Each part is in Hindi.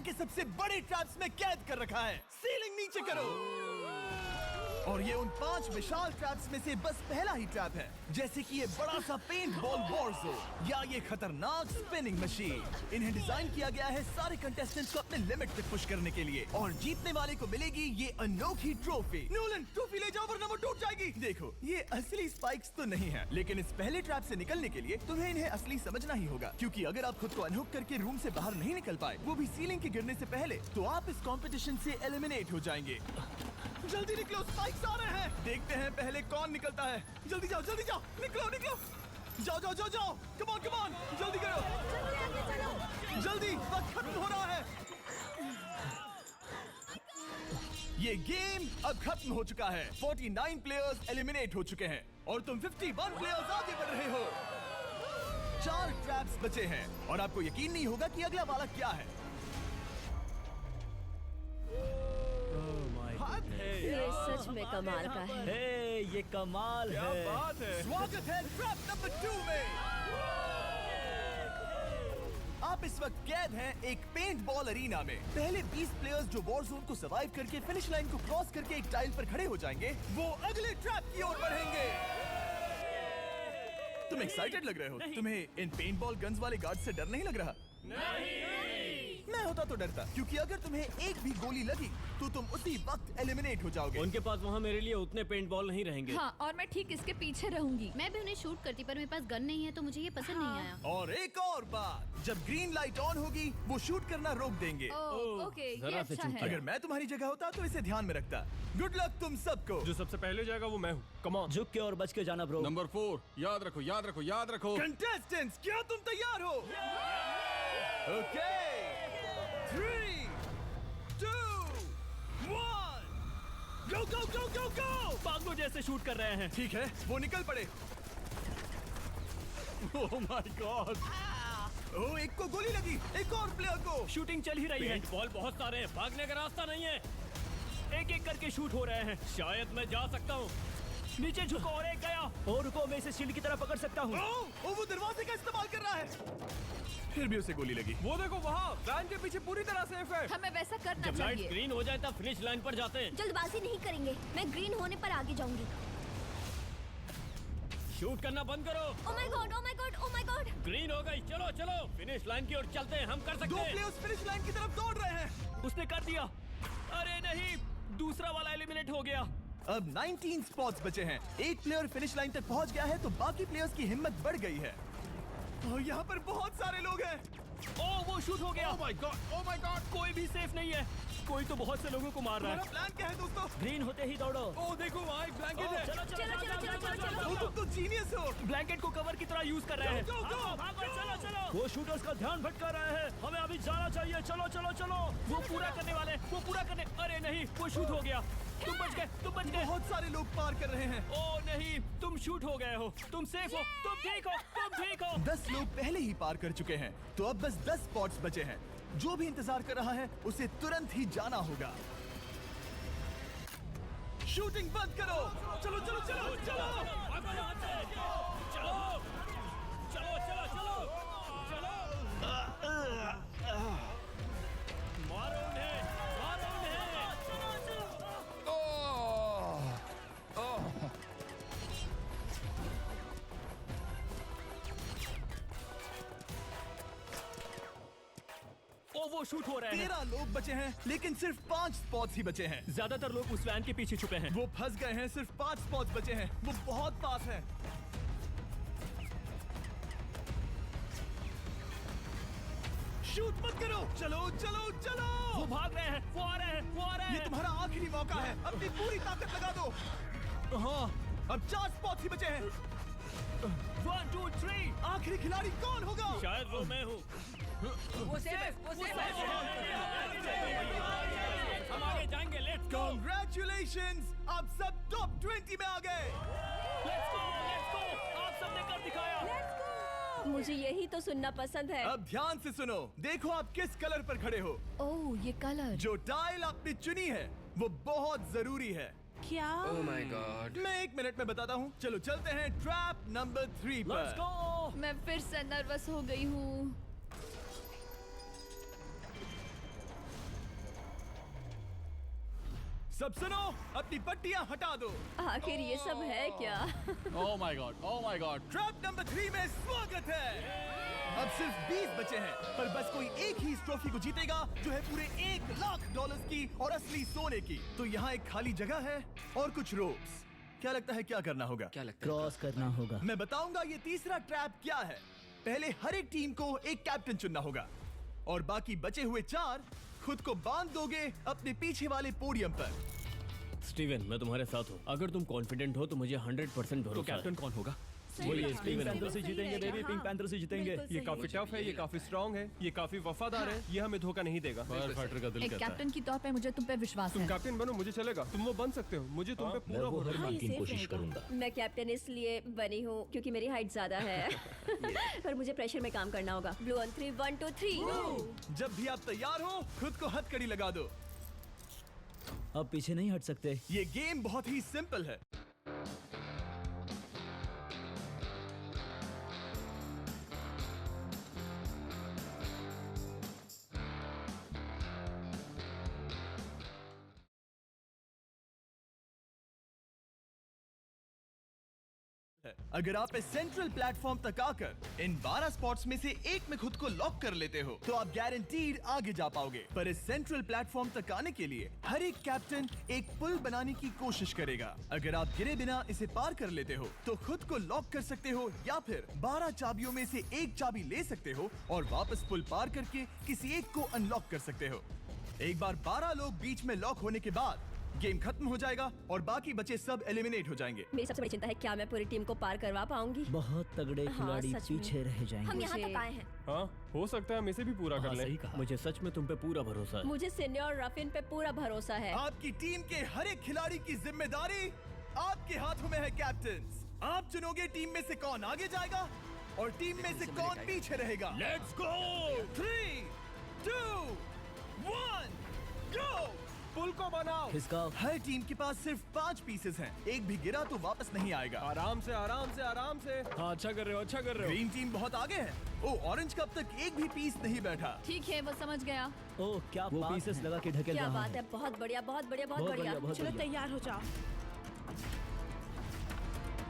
दुनिया के सबसे बड़े ट्रैप्स में कैद कर रखा है। सीलिंग नीचे करो। और ये उन 5 विशाल ट्रैप्स में से बस पहला ही ट्रैप है, जैसे कि ये बड़ा सा पेंट बॉल वॉरज़ोन या ये खतरनाक स्पिनिंग मशीन। इन्हें डिजाइन किया गया है सारे कंटेस्टेंट्स को अपने लिमिट तक पुश करने के लिए, और जीतने वाले को मिलेगी ये अनोखी ट्रॉफी। नोलन, ट्रॉफी ले जाओ वरना वो टूट जाएगी। देखो, ये असली स्पाइक्स तो नहीं है, लेकिन इस पहले ट्रैप से निकलने के लिए तुम्हें इन्हें असली समझना ही होगा, क्योंकि अगर आप खुद को अनहुक करके रूम से बाहर नहीं निकल पाए, वो भी सीलिंग के गिरने से पहले, तो आप इस कंपटीशन से एलिमिनेट हो जाएंगे। जल्दी निकलो, स्पाइक्स आ रहे हैं। देखते हैं पहले कौन निकलता है। जल्दी जाओ, निकलो। जाओ। कम ऑन, जल्दी करो। जल्दी, वक्त खत्म हो रहा है। ये गेम अब खत्म हो चुका है। 49 प्लेयर्स एलिमिनेट हो चुके हैं और तुम 51 प्लेयर्स आगे बढ़ रहे हो। 4 ट्रैप्स बचे हैं और आपको यकीन नहीं होगा कि अगला वाला क्या है। ये सच में कमाल का है। ये कमाल क्या है। बात है। स्वागत है ट्रैप नंबर 2 में। आप इस वक्त कैद हैं एक पेंट बॉल अरीना में। पहले 20 प्लेयर्स जो वॉर जोन को सर्वाइव करके फिनिश लाइन को क्रॉस करके एक टाइल पर खड़े हो जाएंगे, वो अगले ट्रैप की ओर बढ़ेंगे। तुम एक्साइटेड लग रहे हो। तुम्हें इन पेंट बॉल गन्स वाले गार्ड से डर नहीं लग रहा? मैं होता तो डरता, क्योंकि अगर तुम्हें एक भी गोली लगी तो तुम उसी वक्त एलिमिनेट हो जाओगे। उनके पास वहाँ मेरे लिए उतने पेंट बॉल नहीं रहेंगे। हाँ, और मैं ठीक इसके पीछे रहूंगी। मैं भी उन्हें शूट करती, पर मेरे पास गन नहीं है तो मुझे ये पसंद नहीं आया। और एक और बात, जब ग्रीन लाइट ऑन होगी वो शूट करना रोक देंगे। ओके, ये जरा से अच्छा चूक है। अगर मैं तुम्हारी जगह होता तो इसे ध्यान में रखता। गुड लक तुम सबको। जो सबसे पहले जाएगा वो मैं हूँ। Come on. झुक के और बच के जाना ब्रो। नंबर 4, याद रखो। कंटेस्टेंट्स, क्या तुम तैयार हो? Okay, 3, 2, 1, go! पागलों जैसे शूट कर रहे हैं। ठीक है, वो निकल पड़े। ओह माय गॉड। ओ, एक को गोली लगी, एक और प्लेयर को। शूटिंग चल ही रही है। पेंट बॉल बहुत सारे हैं, भागने का रास्ता नहीं है। एक करके शूट हो रहे हैं। शायद मैं जा सकता हूँ। नीचे झुको और एक गया। और रुको, मैं इसे शील्ड की तरह पकड़ सकता हूँ। वो दरवाजे का इस्तेमाल कर रहा है। फिर भी उसे गोली लगी। वो देखो वहाँ, वैन के पीछे पूरी तरह सेफ है। हमें वैसा करना जब लाइट चाहिए। ग्रीन हो जाए तब फिनिश लाइन पर जाते हैं। जल्दबाजी नहीं करेंगे, मैं ग्रीन होने पर आगे जाऊंगी। शूट करना बंद करो। Oh my God. ग्रीन हो गई। चलो फिनिश लाइन की ओर चलते हैं। हम कर सकते 2 हैं। प्लेयर्स फिनिश लाइन की तरफ दौड़ रहे हैं। उसने कर दिया। अरे नहीं, दूसरा वाला एलिमिनेट हो गया। अब 19 स्पॉट्स बचे हैं। एक प्लेयर फिनिश लाइन तक पहुंच गया है तो बाकी प्लेयर्स की हिम्मत बढ़ गई है। और यहाँ पर बहुत सारे लोग हैं। ओह, वो शूट हो गया। ओह माय गॉड। कोई भी सेफ नहीं है। कोई तो बहुत से लोगों को मार रहा तुम्हारा है। प्लान क्या है दोस्तों? ग्रीन होते ही दौड़ो। ओ देखो वहाँ एक ब्लैंकेट है। वो तुम तो जीनियस हो। ब्लैंकेट को कवर की तरह यूज कर रहे हैं। चलो। वो शूटर्स का ध्यान भटका रहे हैं। हमें अभी जाना चाहिए। चलो। वो पूरा करने। अरे नहीं, वो शूट हो गया। तुम बच गए। बहुत सारे लोग पार कर रहे हैं। ओ नहीं, तुम शूट हो गए हो। तुम सेफ हो। तुम ठीक हो। 10 लोग पहले ही पार कर चुके हैं, तो अब बस 10 स्पॉट्स बचे हैं। जो भी इंतजार कर रहा है उसे तुरंत ही जाना होगा। शूटिंग बंद करो। चलो। मारो उन्हें। ओ, वो शूट हो रहे हैं। 13 लोग बचे हैं, लेकिन सिर्फ 5 स्पॉट्स ही बचे हैं। ज्यादातर लोग उस वैन के पीछे छुपे हैं। वो फंस गए हैं। सिर्फ 5 स्पॉट्स बचे हैं। वो बहुत पास है। शूट मत करो। चलो। वो भाग रहे हैं। वो आ रहे हैं। ये तुम्हारा आखिरी मौका है। अपनी पूरी ताकत लगा दो। हाँ, अब 4 स्पॉट्स ही बचे हैं। 1, 2, 3। आखिरी खिलाड़ी कौन होगा? शायद वो मैं हूँ। वो सेफ। हम आगे जाएंगे। Let's go. Congratulations! आप सब टॉप 20 में आ गए। Let's go. आप सबने कर दिखाया। मुझे यही तो सुनना पसंद है। अब ध्यान से सुनो। देखो आप किस कलर पर खड़े हो। ओह, ये कलर। जो टाइल आपने चुनी है वो बहुत जरूरी है। क्या? ओह माय गॉड। मैं 1 मिनट में बताता हूँ। चलो चलते हैं ट्रैप नंबर 3 लेट्स पर। गो। मैं फिर से नर्वस हो गई हूँ। सब सुनो, अपनी पट्टियां हटा दो। आखिर ये सब है क्या? Oh my God! Oh my God! Trap number 3 में स्वागत है। अब सिर्फ 20 बचे हैं, पर बस कोई एक ही इस ट्रॉफी को जीतेगा जो है पूरे $1,00,000 की और असली सोने की। तो यहाँ एक खाली जगह है और कुछ रोप्स। क्या लगता है क्या करना होगा? क्या लगता क्रॉस करना होगा। मैं बताऊंगा ये तीसरा ट्रैप क्या है। पहले हर एक टीम को एक कैप्टन चुनना होगा और बाकी बचे हुए 4 खुद को बांध दोगे अपने पीछे वाले पोडियम पर। स्टीवन, मैं तुम्हारे साथ हूँ। अगर तुम कॉन्फिडेंट हो तो मुझे 100% भरोसा है। तो कैप्टन कौन होगा? बोलिए हाँ, स्टीवन। बिल्कुल पैंथर से सही जीतेंगे रहेगा, बेबी, पिंक हाँ। पैंथर से जीतेंगे। बिल्कुल ये सही काफी टफ है, ये काफी स्ट्रांग है, ये काफी वफादार है, ये हमें धोखा नहीं देगा। फायर फाइटर का दिल एक कहता है। कैप्टन की तौर पे मुझे तुम पे विश्वास तुम है। कैप्टन बनो, मुझे चलेगा। तुम वो बन सकते हो, मुझे तुम पे पूरा भरोसा हाँ, ये safe रहेगा। मैं कैप्टन इसलिए बनी हूँ क्योंकि मेरी हाइट ज्यादा है। पर मुझे प्रेशर में काम करना होगा। Blue on 3, 1 2 3। जब भी आप तैयार हो खुद को हथकड़ी लगा दो। अब पीछे नहीं हट सकते। ये गेम बहुत ही सिंपल है। अगर आप इस सेंट्रल प्लेटफॉर्म तक आकर इन 12 स्पॉट्स में से एक में खुद को लॉक कर लेते हो तो आप गारंटीड आगे जा पाओगे। पर इस सेंट्रल प्लेटफॉर्म तक आने के लिए हर एक कैप्टन एक पुल बनाने की कोशिश करेगा। अगर आप गिरे बिना इसे पार कर लेते हो तो खुद को लॉक कर सकते हो या फिर 12 चाबियों में से एक चाबी ले सकते हो और वापस पुल पार करके किसी एक को अनलॉक कर सकते हो। एक बार 12 लोग बीच में लॉक होने के बाद गेम खत्म हो जाएगा और बाकी बचे सब एलिमिनेट हो जाएंगे। मेरी सबसे बड़ी चिंता है क्या मैं पूरी टीम को पार करवा पाऊंगी? बहुत तगड़े हाँ, खिलाड़ी सच में। पीछे रह जाएंगे। हम यहाँ मुझे- तक आए हैं। हाँ, हो सकता है हम इसे भी पूरा कर लें। सही कहा। मुझे सच में तुम पे पूरा भरोसा है। मुझे सीनियर रफिन पे पूरा भरोसा है। आपकी टीम के हर एक खिलाड़ी की जिम्मेदारी आपके हाथों में है कैप्टन। आप चुनोगे टीम में से कौन आगे जाएगा और टीम में से कौन पीछे रहेगा। Let's go. 3 2 1 गो। पुल को बनाओ। खिसकाओ। हर टीम के पास सिर्फ 5 पीसेस हैं। एक भी गिरा तो वापस नहीं आएगा। आराम से, आराम से, आराम से। हाँ, अच्छा कर रहे हो, अच्छा कर रहे ग्रीन टीम बहुत आगे है। ओ, ऑरेंज कब तक एक भी पीस नहीं बैठा। ठीक है, वो समझ गया। हो। ओह क्या वो पीसेस लगा के ढकेल क्या रहा बात है, बहुत बढ़िया, बहुत बढ़िया, बहुत बढ़िया। बहुत चलो बढ़िया। तैयार हो जाओ।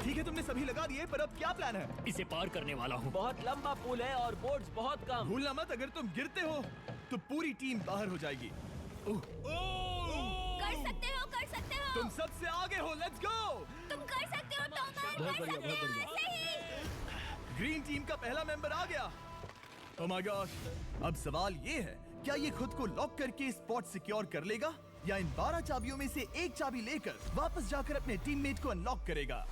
ठीक है, तुमने सभी लगा दिए, पर अब क्या प्लान है? इसे पार करने वाला हूँ। बहुत लंबा पुल है और बोर्ड्स बहुत कम। भूलना मत, अगर तुम गिरते हो तो पूरी टीम बाहर हो जाएगी। कर सकते हो, कर सकते हो। तुम सबसे आगे हो, लेट्स गो। तुम कर सकते हो, टॉमर, बहुत कर बढ़िया, सकते बहुत हो। बढ़िया। ऐसे ही। ग्रीन टीम का पहला मेंबर आ गया। ओह माय गॉड। अब सवाल ये है, क्या ये खुद को लॉक करके स्पॉट सिक्योर कर लेगा या इन 12 चाबियों में से एक चाबी लेकर वापस जाकर अपने टीममेट को अनलॉक करेगा?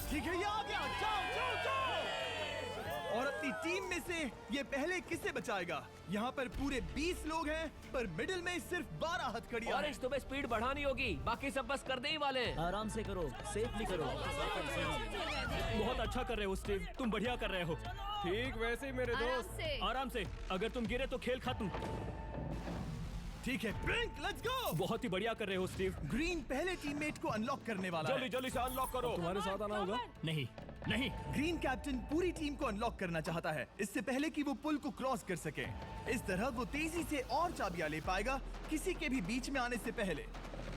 ठीक है, ये आ गया। जाओ जाओ जाओ। और अपनी टीम में से ये पहले किसे बचाएगा? यहाँ पर पूरे 20 लोग हैं, पर मिडिल में सिर्फ 12 हथकड़ियां हैं। तुम्हें स्पीड बढ़ानी होगी, बाकी सब बस करने ही वाले हैं। आराम से करो, सेफली करो। बहुत अच्छा कर रहे हो स्टीव, तुम बढ़िया कर रहे हो। ठीक वैसे ही मेरे आराम दोस्त। से। आराम से। अगर तुम गिरे तो खेल खत्म। ठीक है, ब्लिंक, लेट्स गो। बहुत ही बढ़िया कर रहे हो स्टीव। ग्रीन पहले टीममेट को अनलॉक करने वाला है। जल्दी से अनलॉक करो। तुम्हारे साथ आना होगा। नहीं नहीं। ग्रीन कैप्टन पूरी टीम को अनलॉक करना चाहता है, इससे पहले कि वो पुल को क्रॉस कर सके। इस तरह वो तेजी से और चाबियां ले पाएगा, किसी के भी बीच में आने से पहले।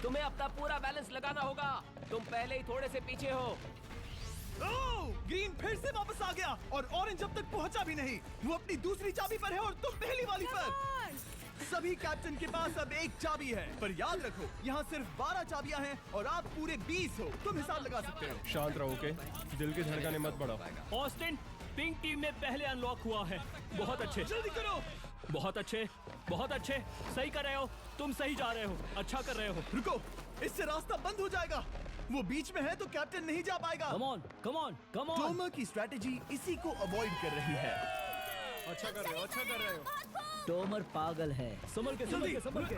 तुम्हें अपना पूरा बैलेंस लगाना होगा, तुम पहले ही थोड़े से पीछे हो। ओह, ग्रीन फिर से वापस आ गया और ऑरेंज अब तक पहुंचा भी नहीं। वो अपनी दूसरी चाबी पर है और तुम पहली वाली पर। सभी कैप्टन के पास अब एक चाबी है, पर याद रखो यहाँ सिर्फ 12 चाबियां हैं और आप पूरे 20 हो। तुम हिसाब लगा सकते हो। शांत रहो, ओके? दिल की धड़कनें मत बढ़ाओ। ऑस्टिन, पिंक टीम में पहले अनलॉक हुआ है। बहुत अच्छे, जल्दी करो। बहुत अच्छे, बहुत अच्छे। सही कर रहे हो, तुम सही जा रहे हो, अच्छा कर रहे हो। रुको, इससे रास्ता बंद हो जाएगा। वो बीच में है तो कैप्टन नहीं जा पाएगा। Come on, come on, come on. Tomer की स्ट्रेटेजी इसी को अवॉइड कर रही है। अच्छा कर रहे हो, अच्छा कर रहे हो। टोमर पागल है। संभल के, संभल के, संभल के।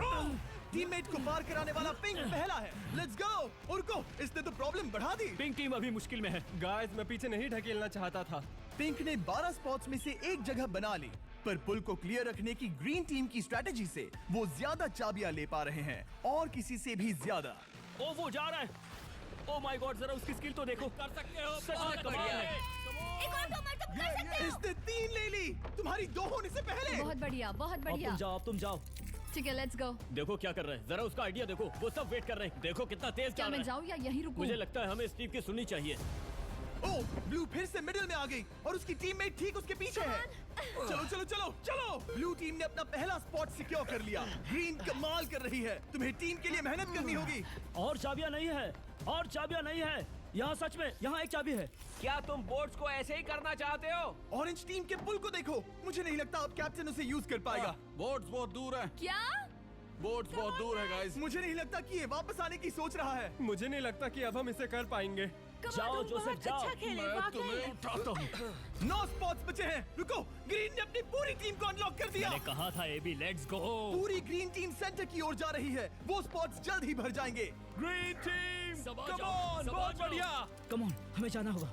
टीममेट को पार कराने वाला पिंक पहला है। Let's go. रुको, इसने तो प्रॉब्लम बढ़ा दी। पिंक टीम अभी मुश्किल में है। गाइस, मैं पीछे नहीं ढकेलना चाहता था। पिंक ने 12 स्पॉट्स में से एक जगह बना ली, पर पुल को क्लियर रखने की ग्रीन टीम की स्ट्रेटेजी से वो ज्यादा चाबियां ले पा रहे हैं और किसी से भी ज्यादा। ओ वो जा रहा है। ओ माय गॉड, जरा उसकी स्किल तो देखो। कर सकते हो। सच में कमाल है। एक और टॉमर, तुम कर सकते हो। इसने 3 ले ली, तुम्हारी 2 होने से पहले। बहुत बढ़िया, बहुत अब बढ़िया। तुम जाओ ठीक है, लेट्स गो। देखो क्या कर रहे हैं, जरा उसका आइडिया देखो, वो सब वेट कर रहे हैं, देखो कितना तेज क्या चल मैं रहा है। जाऊँ या यहीं रुकूं? मुझे लगता है हमें स्टीव की सुननी चाहिए। ओह, ब्लू फिर से मिडिल में आ गई और उसकी टीममेट ठीक उसके पीछे है। चलो चलो चलो चलो, ब्लू टीम ने अपना पहला स्पॉट सिक्योर कर लिया। ग्रीन कमाल कर रही है, तुम्हें टीम के लिए मेहनत करनी होगी। और चाबियां नहीं है, और चाबियां नहीं है। यहाँ सच में, यहाँ एक चाबी है। क्या तुम बोट्स को ऐसे ही करना चाहते हो? ऑरेंज टीम के पुल को देखो, मुझे नहीं लगता अब कैप्टन उसे यूज कर पाएगा। बोट्स बहुत दूर है, क्या? बोट्स बहुत दूर है गाइस। मुझे नहीं लगता कि ये वापस आने की सोच रहा है। मुझे नहीं लगता कि अब हम इसे कर पाएंगे। जाओ जोसेफ जाओ। मैं तुम्हें उठाता हूँ। 9 स्पॉट्स बचे हैं। रुको, ग्रीन ने अपनी पूरी टीम को अनलॉक कर दिया। मैंने कहा था एबी, लेट्स गो। पूरी ग्रीन टीम सेंटर की ओर जा रही है। वो स्पॉट्स जल्द ही भर जाएंगे। ग्रीन टीम, सबा कम जाओ, ऑन, सबा बहुत जाओ। बढ़िया। कम ऑन, हमें जाना होगा।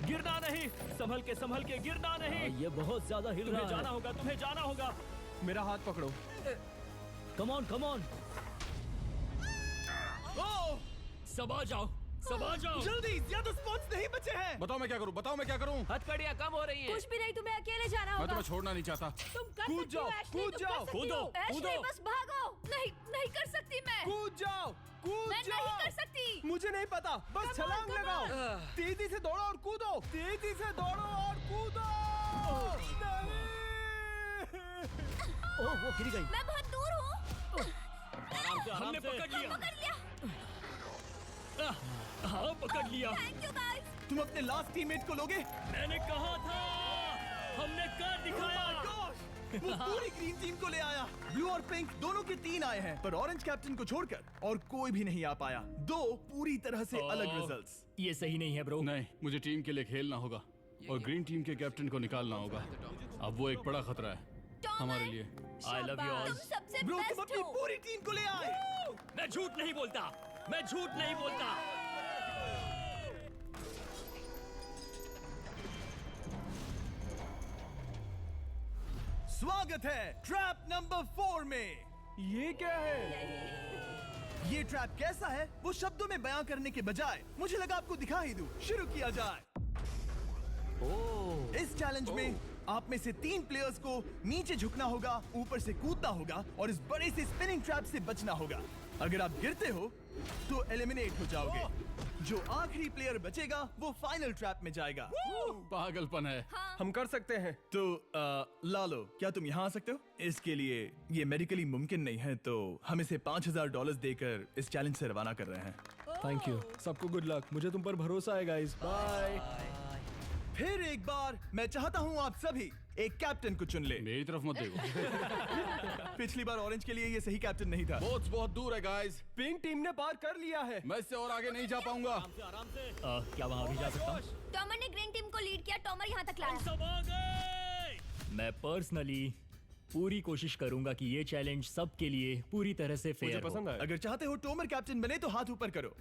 गिरना नहीं, संभल के गिरना नहीं। ये बहुत ज्यादा हिल रहा है। जाना होगा, तुम्हें जाना होगा। मेरा हाथ पकड़ो। कम ऑन। ओह, सबा जाओ। जल्दी, ज्यादा स्पॉट्स नहीं बचे हैं। बताओ मैं क्या करूँ? हथकड़ियाँ कम हो रही हैं। कुछ भी नहीं, तुम्हें अकेले जाना मैं होगा। तुम्हें छोड़ना नहीं चाहता। तुम कर कूद सकती हो, जाओ, एशली, कूद तुम जाओ, कर सकती कूदो, हो। एशली, कूदो। बस भागो। नहीं कर सकती मैं। कूद जाओ, कूद मैं जाओ। नहीं कर सकती। मुझे नहीं पता, बस Come on, छलांग come लगाओ। on। तेजी से दौड़ो और कूदो, तेजी से दौड़ो और कूदो। ओह, वो गिर गई। मैं बहुत दूर हूँ। हमने पकड़ लिया। पकड़ लिया। हाँ, पकड़ लिया। Thank you guys. तुम अपने लास्ट टीममेट को लोगे? मैंने कहा था, हमने कर दिखाया। Oh my gosh! वो पूरी ग्रीन टीम को ले आया। ब्लू और पिंक दोनों के 3 आए हैं, पर ऑरेंज कैप्टन को छोड़कर और कोई भी नहीं आ पाया। 2 पूरी तरह से अलग रिजल्ट्स। ये सही नहीं है ब्रो। नहीं, मुझे टीम के लिए खेलना होगा और ग्रीन टीम के कैप्टन को निकालना होगा। अब वो एक बड़ा खतरा है हमारे लिए। I love you all. तुम सबसे ब्रो, तुम बेस्ट अपनी हो। पूरी टीम को ले आए। मैं झूठ नहीं बोलता। स्वागत है ट्रैप नंबर 4 में। ये क्या है? ये ट्रैप कैसा है वो शब्दों में बयां करने के बजाय मुझे लगा आपको दिखा ही दूं। शुरू किया जाए। इस चैलेंज में आप में से 3 प्लेयर्स को नीचे झुकना होगा, ऊपर से कूदना होगा और इस बड़े से स्पिनिंग ट्रैप से बचना होगा। अगर आप गिरते हो तो एलिमिनेट हो जाओगे। जो आखिरी प्लेयर बचेगा वो फाइनल ट्रैप में जाएगा। पागलपन है। हम कर सकते हैं। तो लालो, क्या तुम यहाँ आ सकते हो? इसके लिए ये मेडिकली मुमकिन नहीं है, तो हम इसे $5000 देकर इस चैलेंज से रवाना कर रहे हैं। Thank you. सबको गुड लक। मुझे तुम पर भरोसा है गाइस। बाय। फिर एक बार मैं चाहता हूँ आप सभी एक कैप्टन को चुन ले। मेरी तरफ मत देखो। पिछली बार ऑरेंज के लिए ये सही कैप्टन नहीं था। बोट्स बहुत दूर है गाइस। पिंक टीम ने पार कर लिया है। मैं इससे और आगे नहीं जा पाऊंगा। आराम से। क्या वहाँ भी जा सकता हूँ? टॉमर ने ग्रीन टीम को लीड किया, टॉमर यहाँ तक लाया। सब आ गए। मैं पर्सनली पूरी कोशिश करूंगा कि ये चैलेंज सबके लिए पूरी तरह से मुझे फेयर हो। पसंद आया। अगर चाहते हो टोमर कैप्टन बने तो हाथ ऊपर करो।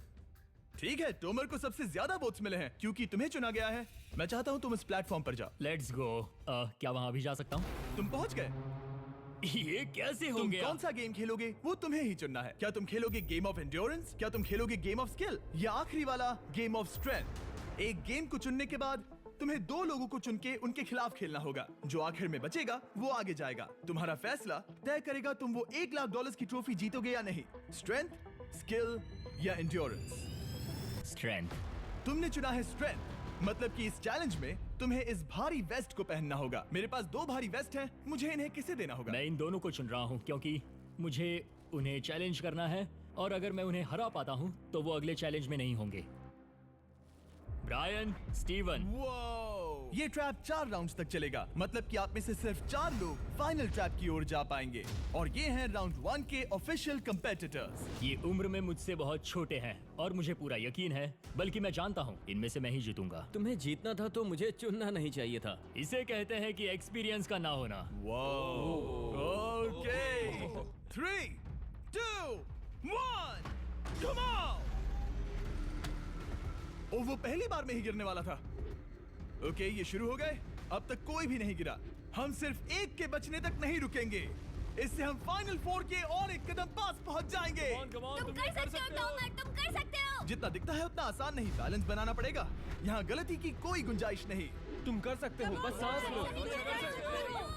ठीक है, टोमर को सबसे ज्यादा वोट्स मिले हैं क्योंकि तुम्हें चुना गया है। मैं चाहता हूँ तुम इस प्लेटफॉर्म पर जाओ। Let's go. क्या वहाँ भी जा सकता हूँ? तुम पहुँच गए। ये कैसे हो तुम गया? कौन सा गेम खेलोगे वो तुम्हें ही चुनना है। क्या तुम खेलोगे गेम ऑफ एंड्योरेंस, क्या तुम खेलोगे गेम ऑफ स्किल, या आखिरी वाला गेम ऑफ स्ट्रेंथ? एक गेम को चुनने के बाद तुम्हें 2 लोगों को चुन के उनके खिलाफ खेलना होगा। जो आखिर में बचेगा वो आगे जाएगा। तुम्हारा फैसला तय करेगा तुम वो $1,00,000 की ट्रॉफी जीतोगे या नहीं। स्ट्रेंथ, स्किल या एंड्योरेंस। स्ट्रेंथ। तुमने चुना है स्ट्रेंथ, मतलब कि इस चैलेंज में तुम्हें इस भारी वेस्ट को पहनना होगा। मेरे पास 2 भारी वेस्ट हैं, मुझे इन्हें किसे देना होगा? मैं इन दोनों को चुन रहा हूँ क्योंकि मुझे उन्हें चैलेंज करना है और अगर मैं उन्हें हरा पाता हूँ तो वो अगले चैलेंज में नहीं होंगे। Brian, Steven. वो ये ट्रैप 4 राउंड्स तक चलेगा, मतलब कि आप में से सिर्फ 4 लोग फाइनल ट्रैप की ओर जा पाएंगे और ये हैं राउंड 1 के ऑफिशियल कंपेटिटर्स। ये उम्र में मुझसे बहुत छोटे हैं और मुझे पूरा यकीन है, बल्कि मैं जानता हूँ इनमें से मैं ही जीतूंगा। तुम्हें जीतना था तो मुझे चुनना नहीं चाहिए था। इसे कहते हैं कि एक्सपीरियंस का ना होना। Okay, 3, 2, 1, come on. ओ, वो पहली बार में ही गिरने वाला था। ओके, ये शुरू हो गए। अब तक कोई भी नहीं गिरा। हम सिर्फ एक के बचने तक नहीं रुकेंगे। इससे हम फाइनल 4 के और एक कदम पास पहुंच जाएंगे। तुम कर सकते हो टॉमर, तुम कर सकते हो। जितना दिखता है उतना आसान नहीं, बैलेंस बनाना पड़ेगा। यहाँ गलती की कोई गुंजाइश नहीं। तुम कर सकते हो, बस सांस लो।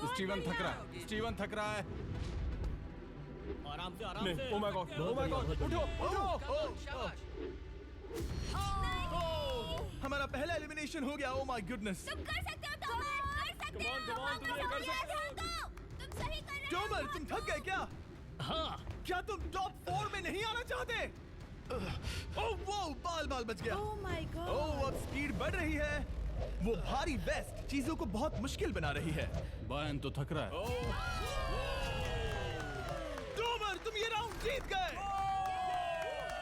स्टीवन थक रहा है, स्टीवन थक रहा है। आराम से आराम नहीं, से। oh my God, oh my God, उठो, उठो। हमारा पहला एलिमिनेशन हो गया। Oh my goodness. तुम कर सकते हो टॉमर, कर सकते हो। Come on, तुम ये कर सकते हो। तुम सही कर रहे हो। टॉमर, तुम थक गए क्या? हाँ, क्या तुम टॉप 4 में नहीं आना चाहते? ओह वो बाल बच गया। ओह माय गॉड। ओह अब स्पीड बढ़ रही है। वो भारी वेस्ट चीजों को बहुत मुश्किल बना रही है। बायन तो थक रहा है। टॉमर, तुम ये राउंड जीत गए।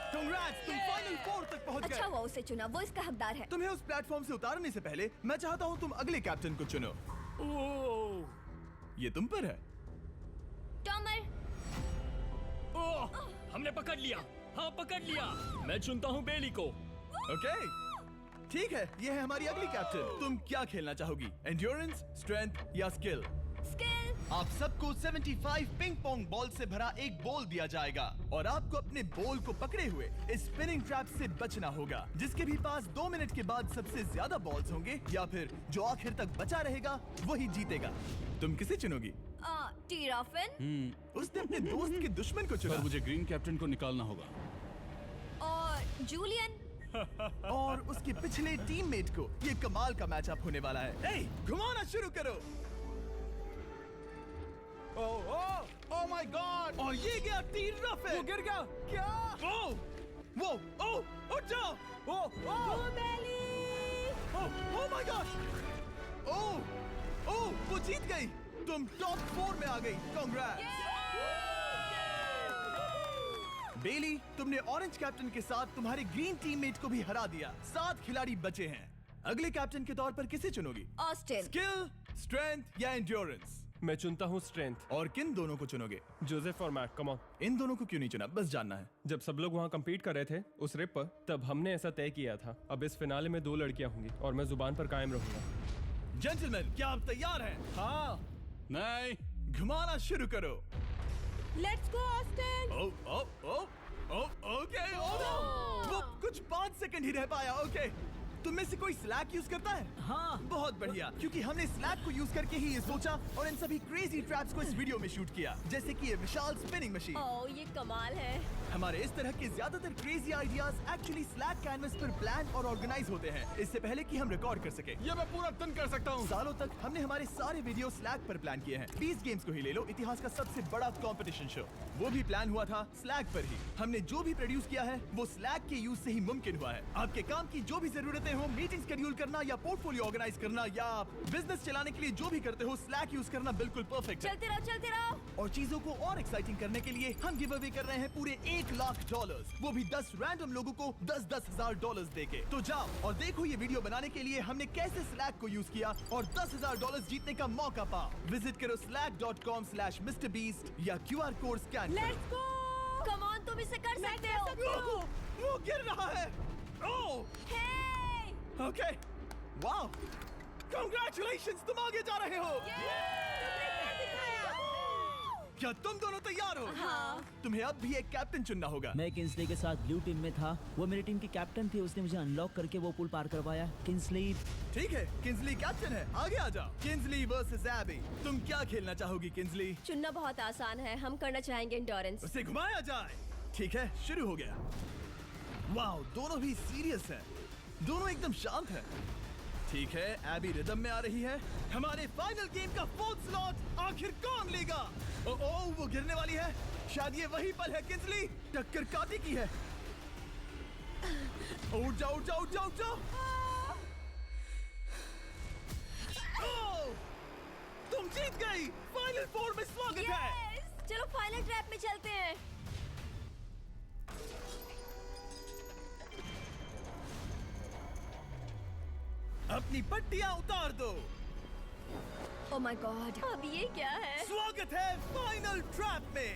Congrats, तुम फाइनल 4 तक पहुंच अच्छा गए। हुआ उसे चुना, वो इसका हकदार है। तुम्हें उस प्लेटफॉर्म से उतारने से पहले मैं चाहता हूं तुम अगले कैप्टन को चुनो। ये तुम पर है। टॉमर, ओह, हमने पकड़ लिया। हाँ, पकड़ लिया। मैं चुनता हूँ बेली को। ओके ठीक है, ये है हमारी अगली कैप्टन। तुम क्या खेलना चाहोगी, एंड्योरेंस, स्ट्रेंथ या स्किल? स्किल। आप सबको 75 पिंग पोंग बॉल से भरा एक बॉल दिया जाएगा और आपको अपने बॉल को पकड़े हुए इस स्पिनिंग ट्रैप से बचना होगा। जिसके भी पास 2 मिनट के बाद सबसे ज्यादा बॉल्स होंगे या फिर जो आखिर तक बचा रहेगा वही जीतेगा। तुम किसे चुनोगी? टीराफिन उसने अपने दोस्त के दुश्मन को चुना पर मुझे ग्रीन कैप्टन को निकालना होगा। और जूलियन। और उसके पिछले टीममेट को। ये कमाल का मैचअप होने वाला है। ए, घुमाना शुरू करो। ओह माय गॉड! और ये गया टीराफिन। वो गिर गया। क्या? वो उठ जाओ। ओह माय गॉड! ओह वो जीत गई। तुम टॉप 4 में आ गई। कांग्रेट्स बेली, तुमने ऑरेंज कैप्टन के साथ तुम्हारे ग्रीन टीममेट को भी हरा दिया। 7 खिलाड़ी बचे हैं। अगले कैप्टन के तौर पर किसे चुनोगी? ऑस्टिन। स्किल, स्ट्रेंथ या एंड्योरेंस? मैं चुनता हूँ स्ट्रेंथ। और किन दोनों को चुनोगे? जोसेफ और मैट, कम ऑन। इन दोनों को क्यों नहीं चुना, बस जानना है। जब सब लोग वहाँ कम्पीट कर रहे थे उस रिप पर, तब हमने ऐसा तय किया था। अब इस फिनाले में 2 लड़कियां होंगी और मैं जुबान पर कायम रहूंगा। जेंटलमैन, क्या आप तैयार हैं? हाँ, नहीं, घुमाना शुरू करो। Let's go Austin. ओके। वो कुछ 5 सेकंड ही रह पाया। ओके, तुम में से कोई स्लैक यूज करता है? हाँ। बहुत बढ़िया, क्योंकि हमने स्लैक को यूज करके ही ये सोचा और इन सभी क्रेजी ट्रैप्स को इस वीडियो में शूट किया, जैसे कि ये विशाल स्पिनिंग मशीन। ओह ये कमाल है। हमारे इस तरह के ज्यादातर crazy ideas actually slack canvas पर प्लान और ऑर्गेनाइज होते हैं, इससे पहले कि हम रिकॉर्ड कर सके। ये मैं पूरा दिन कर सकता हूँ। सालों तक हमने हमारे सारे वीडियो स्लैक पर प्लान किए हैं। 20 गेम्स को ही ले लो, इतिहास का सबसे बड़ा कंपटीशन शो, वो भी प्लान हुआ था स्लैक पर ही। हमने जो भी प्रोड्यूस किया है वो स्लैक के यूज से ही मुमकिन हुआ है। आपके काम की जो भी जरूरतें हो, मीटिंग शेड्यूल करना या पोर्टफोलियो ऑर्गेनाइज करना या आप बिजनेस चलाने के लिए जो भी करते हो, स्लैक यूज करना बिल्कुल परफेक्ट है। चलते रहो। और चीजों को और एक्साइटिंग करने के लिए हम गिव अवे कर रहे हैं पूरे $1,00,000, वो भी 10 रैंडम लोगों को $10,000 देके। तो जाओ और देखो ये वीडियो बनाने के लिए हमने कैसे स्लैक को यूज किया और $10,000 जीतने का मौका पाओ। विजिट करो slack.com/MrBeast या QR कोड स्कैन करो। Let's go. कम ऑन, तुम इसे कर सकते हो। वो गिर रहा है। ओह हे! ओके, वाओ, कांग्रेचुलेशंस, तुम आगे जा रहे हो। क्या तुम दोनों तैयार हो? हाँ। तुम्हें अब भी एक कैप्टन चुनना होगा। मैं किंसली के साथ ब्लू टीम में था। वो मेरी टीम की कैप्टन थी, उसने मुझे अनलॉक करके वो पुल पार करवाया। किंसली। ठीक है, किंसली कैप्टन है, आगे आ जाओ। किंसली वर्सेस एबी, तुम क्या खेलना चाहोगी किंसली? चुनना बहुत आसान है, हम करना चाहेंगे एंड्योरेंस। उसे घुमाया जाए। ठीक है, शुरू हो गया। वाओ, दोनों भी सीरियस हैं, दोनों एकदम शांत हैं। ठीक है, एबी रिदम में आ रही है। हमारे फाइनल गेम का 4th स्लॉट आखिर कौन लेगा? ओह वो गिरने वाली है। शायद ये वही पल है किंसली, टक्कर काटी की है। उठ जाओ, उठ जाओ, उठ जाओ, उठ जाओ। ओह, तुम जीत गई। फाइनल 4 में स्वागत है। चलो फाइनल ट्रैप में चलते हैं। अपनी पट्टियां उतार दो। ओह माय गॉड, अब ये क्या है? स्वागत है फाइनल ट्रैप में।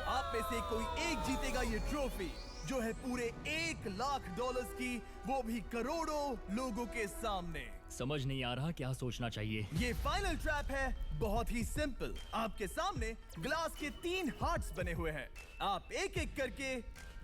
आप में से कोई एक जीतेगा ये ट्रॉफी, जो है पूरे $1,00,000 की, वो भी करोड़ों लोगों के सामने। समझ नहीं आ रहा क्या सोचना चाहिए। ये फाइनल ट्रैप है बहुत ही सिंपल। आपके सामने ग्लास के 3 हार्ट्स बने हुए हैं। आप एक एक करके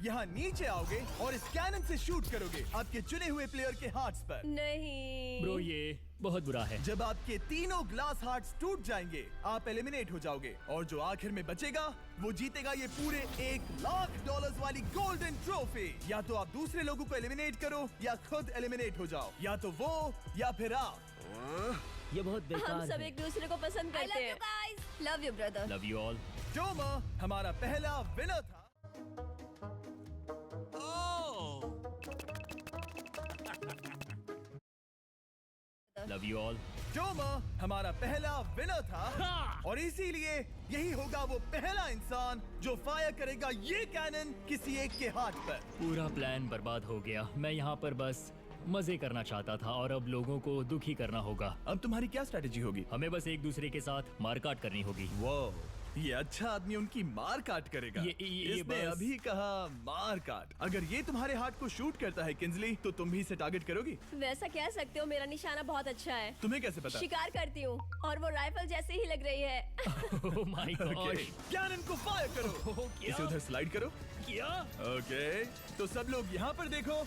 यहाँ नीचे आओगे और इस कैनन से शूट करोगे आपके चुने हुए प्लेयर के हार्ट्स पर। नहीं ब्रो ये बहुत बुरा है। जब आपके तीनों ग्लास हार्ट्स टूट जाएंगे आप एलिमिनेट हो जाओगे और जो आखिर में बचेगा वो जीतेगा ये पूरे $1,00,000 वाली गोल्डन ट्रॉफी। या तो आप दूसरे लोगों को एलिमिनेट करो या खुद एलिमिनेट हो जाओ, या तो वो या फिर आप। ये बहुत बेकार हम सब है। एक दूसरे को पसंद I love करते you हैं। guys. Love you brother. Love you all. Tomer हमारा पहला विनर था। Love you all. टोमर हमारा पहला विनर था और इसीलिए यही होगा वो पहला इंसान जो फायर करेगा ये कैनन किसी एक के हाथ पर। पूरा प्लान बर्बाद हो गया। मैं यहाँ पर बस मजे करना चाहता था और अब लोगों को दुखी करना होगा। अब तुम्हारी क्या स्ट्रेटेजी होगी? हमें बस एक दूसरे के साथ मारकाट करनी होगी। वो ये अच्छा आदमी उनकी मार काट करेगा। ये इसने बस- अभी कहा मार काट। अगर ये तुम्हारे हार्ट को शूट करता है किंजली तो तुम भी इसे टारगेट करोगी। वैसा कह सकते हो, मेरा निशाना बहुत अच्छा है। तुम्हें कैसे पता? शिकार करती हूँ और वो राइफल जैसे ही लग रही है। ओह माय गॉड। कैनन को फायर करो। इसे उधर स्लाइड करो। क्या? ओके तो सब लोग यहाँ पर देखो।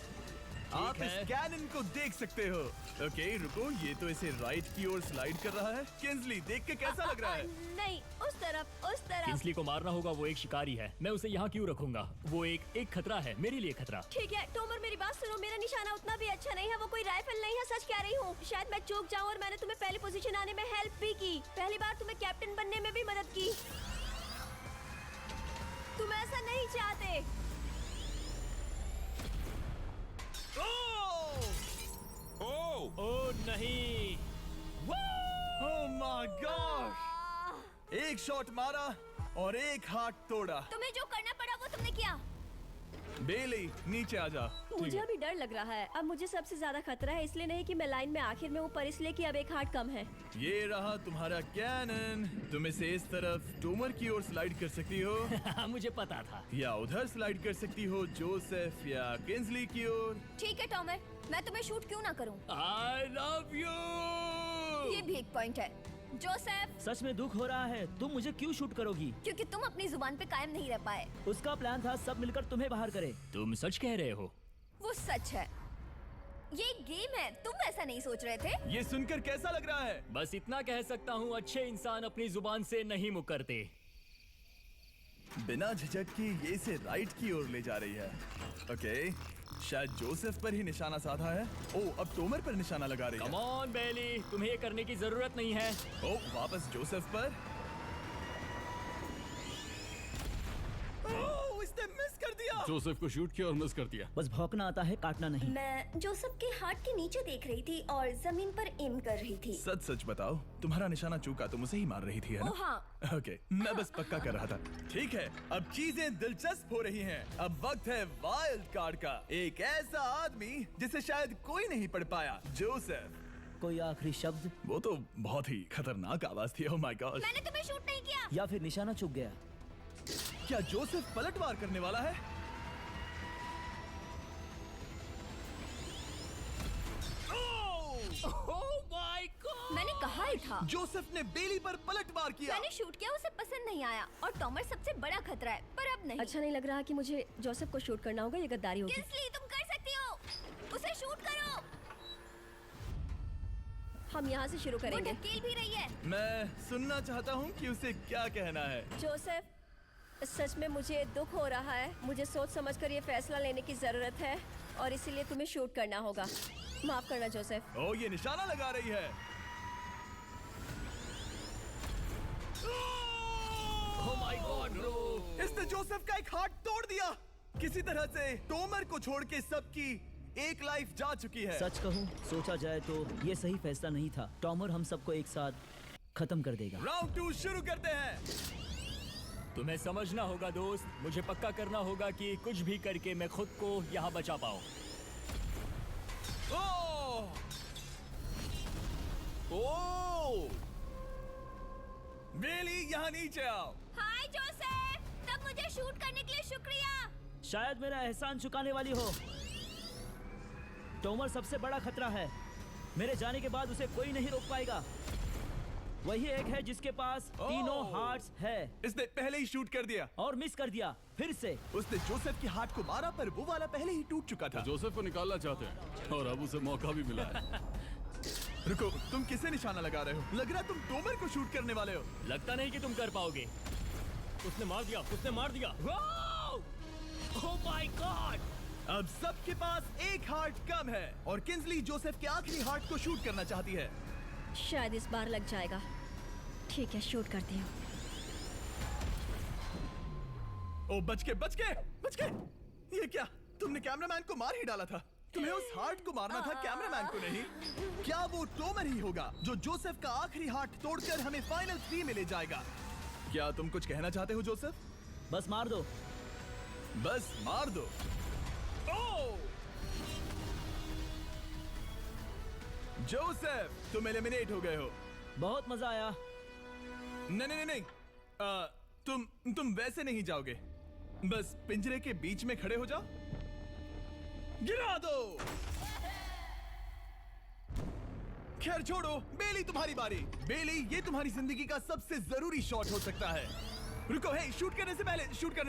आप है। इस कैनन को देख सकते हो। ओके रुको, ये तो इसे राइट की ओर स्लाइड कर रहा है। किंजली देख के कैसा लग रहा है? नहीं, उस तरफ, उस तरफ। किंसली को मारना होगा, वो एक शिकारी है। मैं उसे यहाँ क्यों रखूंगा? वो एक खतरा है, मेरे लिए खतरा। ठीक है टोमर, मेरी बात सुनो। मेरा निशाना उतना भी अच्छा नहीं है, वो कोई राइफल नहीं है, सच कह रही हूँ। शायद मैं चूक जाऊँ और मैंने तुम्हें पहली पोजीशन आने में हेल्प भी की। पहली बार तुम्हें कैप्टन बनने में भी मदद की। तुम ऐसा नहीं चाहते। ओह नहीं। ओह माय गॉड! एक शॉट मारा और एक हाथ तोड़ा। तुम्हें जो करना पड़ा वो तुमने किया। बेली नीचे आ जा। मुझे अभी डर लग रहा है। अब मुझे सबसे ज्यादा खतरा है, इसलिए नहीं कि मैं लाइन में आखिर में हूँ, पर इसलिए कि अब एक हार्ट कम है। ये रहा तुम्हारा कैनन। तुम इसे इस तरफ टोमर की ओर स्लाइड कर सकती हो मुझे पता था। या उधर स्लाइड कर सकती हो जोसेफ या किंजली की ओर। ठीक है टॉमर, मैं तुम्हें शूट क्यों ना करूं? I love you. ये भी एक पॉइंट है। जोसेफ, सच में दुख हो रहा है। तुम मुझे क्यों शूट करोगी? क्योंकि तुम अपनी जुबान पे कायम नहीं रह पाए। उसका प्लान था सब मिलकर तुम्हें बाहर करे। तुम सच कह रहे हो? वो सच है। ये एक गेम है, तुम ऐसा नहीं सोच रहे थे। ये सुनकर कैसा लग रहा है? बस इतना कह सकता हूँ, अच्छे इंसान अपनी जुबान से नहीं मुकरते। बिना झिझक की ये इसे राइट की ओर ले जा रही है। ओके शायद जोसेफ पर ही निशाना साधा है। ओह अब टोमर पर निशाना लगा रही है। कम ऑन बेली, तुम्हें ये करने की जरूरत नहीं है। ओह वापस जोसेफ पर। ओह इसने मिस कर दिया। जोसेफ को शूट किया और मिस कर दिया। बस भौंकना आता है, काटना नहीं। मैं जोसेफ के हार्ट के नीचे देख रही थी और जमीन पर एम कर रही थी। सच सच बताओ, तुम्हारा निशाना चूका, तुम उसे ही मार रही थी है ना? ओ हाँ। ओके मैं बस पक्का कर रहा था। ठीक है अब चीजें दिलचस्प हो रही हैं। अब वक्त है वाइल्ड कार्ड का। एक ऐसा आदमी जिसे शायद कोई नहीं पढ़ पाया, जोसेफ। कोई आखिरी शब्द? वो तो बहुत ही खतरनाक आवाज थी। ओह माय गॉड! मैंने तुम्हें शूट नहीं किया। या फिर निशाना चूक गया? क्या जोसेफ पलटवार करने वाला है? मैंने कहा ही था। जोसेफ ने बेली पर पलटवार किया। मैंने शूट किया, उसे पसंद नहीं आया और टॉमर सबसे बड़ा खतरा है, पर अब नहीं। अच्छा नहीं लग रहा कि मुझे जोसेफ को शूट करना होगा, ये गद्दारी होगी। किंसली तुम कर सकती हो, उसे शूट करो। हम यहाँ से शुरू वो करेंगे। ढकेल भी रही है। मैं सुनना चाहता हूँ कि उसे क्या कहना है। जोसेफ, सच में मुझे दुख हो रहा है। मुझे सोच समझकर ये फैसला लेने की जरूरत है और इसीलिए तुम्हें शूट करना होगा। माफ करना जोसेफ। ओह ये निशाना लगा रही है। ओह माय गॉड ब्रो, इसने जोसेफ का एक हाथ तोड़ दिया। किसी तरह से टोमर को छोड़ के सबकी एक लाइफ जा चुकी है। सच कहूँ, सोचा जाए तो ये सही फैसला नहीं था। टॉमर हम सबको एक साथ खत्म कर देगा। राउंड 2 शुरू करते हैं। तुम्हें समझना होगा दोस्त, मुझे पक्का करना होगा कि कुछ भी करके मैं खुद को यहाँ बचा पाऊँ। ओह! ओह! बेली यहाँ नीचे आओ। हाय जोसेफ, तब मुझे शूट करने के लिए शुक्रिया। शायद मेरा एहसान चुकाने वाली हो। टॉमर सबसे बड़ा खतरा है। मेरे जाने के बाद उसे कोई नहीं रोक पाएगा। वही एक है जिसके पास तीनों हार्ट्स है इसने पहले ही शूट कर दिया। और मिस कर दिया फिर से। उसने जोसेफ के हार्ट को मारा पर वो वाला पहले ही टूट चुका था। जोसेफ को निकालना चाहते हैं और अब उसे मौका भी मिला है। रुको, तुम किसे निशाना लगा रहे हो? लग रहा तुम टोमर को शूट करने वाले हो। लगता नहीं कि तुम कर पाओगे। उसने मार दिया, उसने मार दिया। Oh my God! अब सबके पास एक हार्ट कम है और किंजली जोसेफ के आखिरी हार्ट को शूट करना चाहती है। शायद इस बार लग जाएगा। ठीक है, शूट करती हूँ। ओ बच के! ये क्या? तुमने कैमरामैन को मार ही डाला था। तुम्हें उस हार्ट को मारना था, कैमरामैन को नहीं। क्या वो टोमर ही होगा जो जोसेफ का आखिरी हार्ट तोड़कर हमें फाइनल 3 में ले जाएगा? क्या तुम कुछ कहना चाहते हो जोसेफ? बस मार दो। बस मार दो। ओह! जोसेफ, तुम एलिमिनेट हो गए हो। बहुत मजा आया। नहीं। तुम वैसे नहीं जाओगे। बस पिंजरे के बीच में खड़े हो जाओ। गिरा दो। खैर छोड़ो, बेली तुम्हारी बारी। बेली, ये तुम्हारी जिंदगी का सबसे जरूरी शॉट हो सकता है। रुको, हे, शूट करने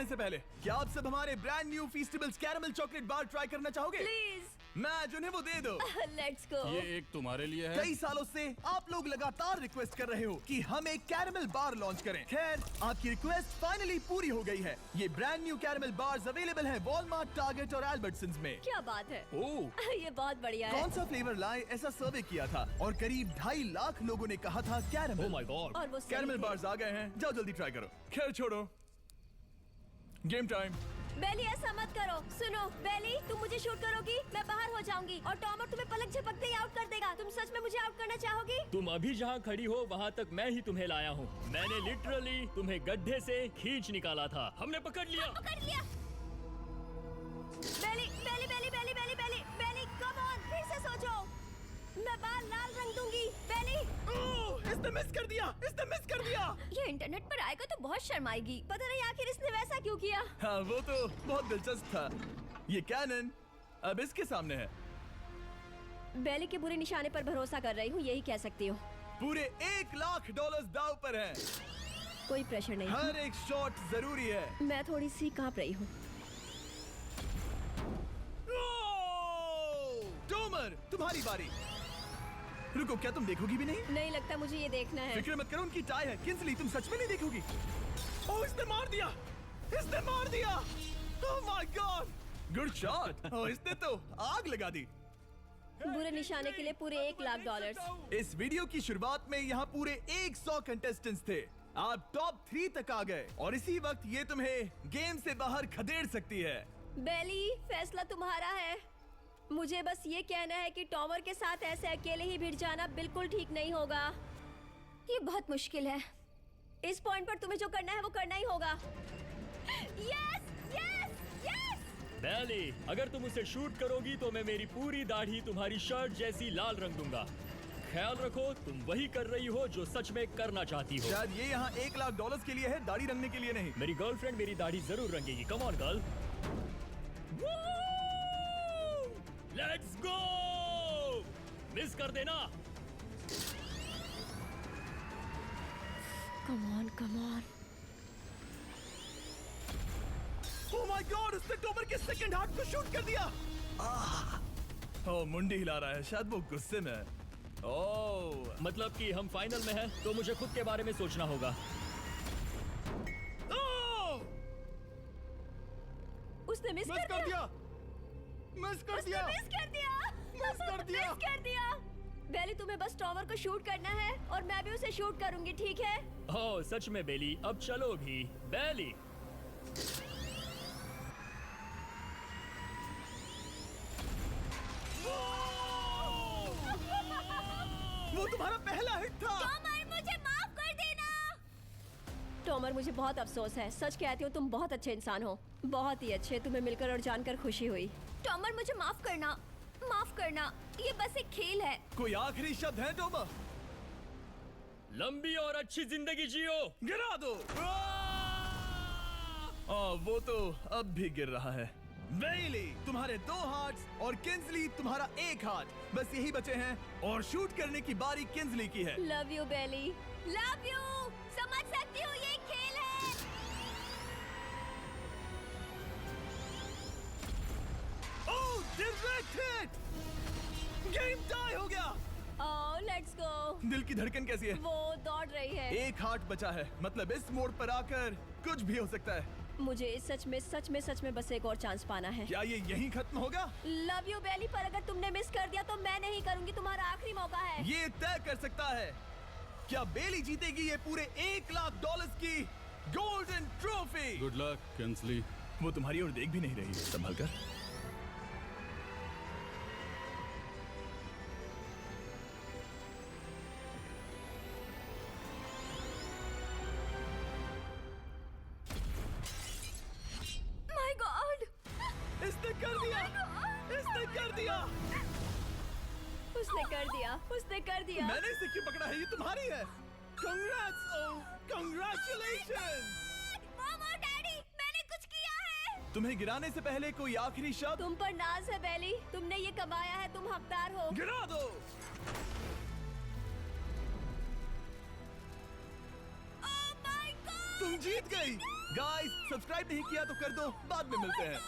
से पहले क्या आप सब हमारे brand new Feastables caramel chocolate bar try करना चाहोगे? प्लीज। मैच उन्हें वो दे दो। Let's go. ये एक तुम्हारे लिए है। कई सालों से आप लोग लगातार रिक्वेस्ट कर रहे हो कि हम एक कैरेमल बार लॉन्च करें। खैर, आपकी रिक्वेस्ट फाइनली पूरी हो गई है। ये brand new caramel bars available हैं वॉलमार्ट, टारगेट और अल्बर्टसन्स में। क्या बात है। ओह, ये बहुत बढ़िया है। कौन सा फ्लेवर लाए, ऐसा सर्वे किया था और करीब 2.5 लाख लोगों ने कहा था कैरेमल। Oh my God! और वो सही कैरेमल थे। बार्स आ गए हैं, जाओ जल्दी ट्राई करो। खैर छोड़ो, गेम टाइम। बेली, ऐसा मत करो। सुनो बेली, तुम मुझे शूट करोगी, मैं बाहर हो जाऊंगी और टॉमर तुम्हें पलक झपकते ही आउट कर देगा। तुम सच में मुझे आउट करना चाहोगी? तुम अभी जहाँ खड़ी हो वहाँ तक मैं ही तुम्हें लाया हूँ। मैंने लिटरली तुम्हें गड्ढे से खींच निकाला था। हमने पकड़ लिया। बेली, कम ऑन, फिर से सोचो। मैं बाल लाल रंग दूंगी। बेली, इसने मिस कर दिया। ये इंटरनेट पर आएगा तो बहुत शर्माएगी। पता नहीं आखिर इसने वैसा क्यों किया। हाँ, वो तो बहुत दिलचस्प था। ये कैनन अब इसके सामने है। बेली के बुरे निशाने पर भरोसा कर रही हूँ, यही कह सकती हूँ। पूरे $1 लाख दांव पर है। कोई प्रेशर नहीं। हर एक शॉट जरूरी है। मैं थोड़ी सी कांप रही हूँ। टोमर, तुम्हारी बारी। रुको, क्या तुम देखोगी भी नहीं? नहीं लगता मुझे ये देखना है। फिक्र मत करो, उनकी टाई है। किंजली, तुम सच में नहीं देखोगी? ओह, इसने मार दिया। Oh my God, good shot. Oh, इसने तो आग लगा दी। बुरे निशाने के लिए पूरे $1 लाख। इस वीडियो की शुरुआत में यहाँ पूरे 100 कंटेस्टेंट्स थे। आप टॉप 3 तक आ गए और इसी वक्त ये तुम्हें गेम से बाहर खदेड़ सकती है। बेली, फैसला तुम्हारा है। मुझे बस ये कहना है कि टॉमर के साथ ऐसे अकेले ही भिड़ जाना बिल्कुल ठीक नहीं होगा। ये बहुत मुश्किल है। इस पॉइंट पर तुम्हें जो करना है वो करना ही होगा। Yes, yes, yes! बेली, अगर तुम उसे शूट करोगी तो मैं मेरी पूरी दाढ़ी तुम्हारी शर्ट जैसी लाल रंग दूंगा। ख्याल रखो, तुम वही कर रही हो जो सच में करना चाहती हो। शायद ये यहाँ $1 लाख के लिए है, दाढ़ी रंगने के लिए नहीं। मेरी गर्लफ्रेंड मेरी दाढ़ी जरूर रंगेगी। Come on girl, let's go! Miss कर देना। Come on, come on. Oh my God, उसने टोमर के सेकंड हार्ट को शूट कर दिया। ओह, मुंडी हिला रहा है, शायद वो गुस्से में है। ओह, मतलब कि हम फाइनल में हैं, तो मुझे खुद के बारे में सोचना होगा। उसने मिस कर दिया। मिस कर दिया। बेली, तुम्हें बस टॉमर को शूट करना है और मैं भी उसे शूट करूंगी, ठीक है? ओह सच में बेली, अब चलो भी। बेली, वो तुम्हारा पहला हिट था। टॉमर, मुझे माफ कर देना। टॉमर, मुझे बहुत अफसोस है। सच कहती हूँ, तुम बहुत अच्छे इंसान हो, बहुत ही अच्छे। तुम्हें मिलकर और जानकर खुशी हुई। टॉमर, मुझे माफ करना। ये बस एक खेल है। कोई आखिरी शब्द है टोमर? लंबी और अच्छी जिंदगी जियो। गिरा दो। वो तो अब भी गिर रहा है। बेली, तुम्हारे 2 हार्ट्स और किंजली तुम्हारा 1 हार्ट। बस यही बचे हैं और शूट करने की बारी किंजली की है। Love you Bailey. Love you. समझ सकती हूँ ये एक खेल है। Oh, direct hit! Game tie हो गया। Oh, let's go. दिल की धड़कन कैसी है? वो दौड़ रही है। एक हार्ट बचा है, मतलब इस मोड़ पर आकर कुछ भी हो सकता है। मुझे सच में बस एक और चांस पाना है। क्या ये यहीं खत्म होगा? लव यू बेली, पर अगर तुमने मिस कर दिया तो मैं नहीं करूंगी। तुम्हारा आखिरी मौका है। ये तय कर सकता है क्या बेली जीतेगी ये पूरे $1,00,000 की golden trophy. Good luck Kensley. वो तुम्हारी ओर देख भी नहीं रही है, संभल कर। माय गॉड, इसने कर दिया, इसने कर दिया। उसने कर दिया, उसने कर दिया। मैंने इसे क्यों पकड़ा है? ये तुम्हारी है। Congrats, oh, congratulations! मॉम और डैडी, मैंने कुछ किया है। तुम्हें गिराने से पहले कोई आखिरी शब्द? तुम पर नाज है बेली, तुमने ये कमाया है, तुम हकदार हो। गिरा दो। Oh my God! तुम जीत गई। गाइस, सब्सक्राइब नहीं किया तो कर दो, बाद में मिलते हैं।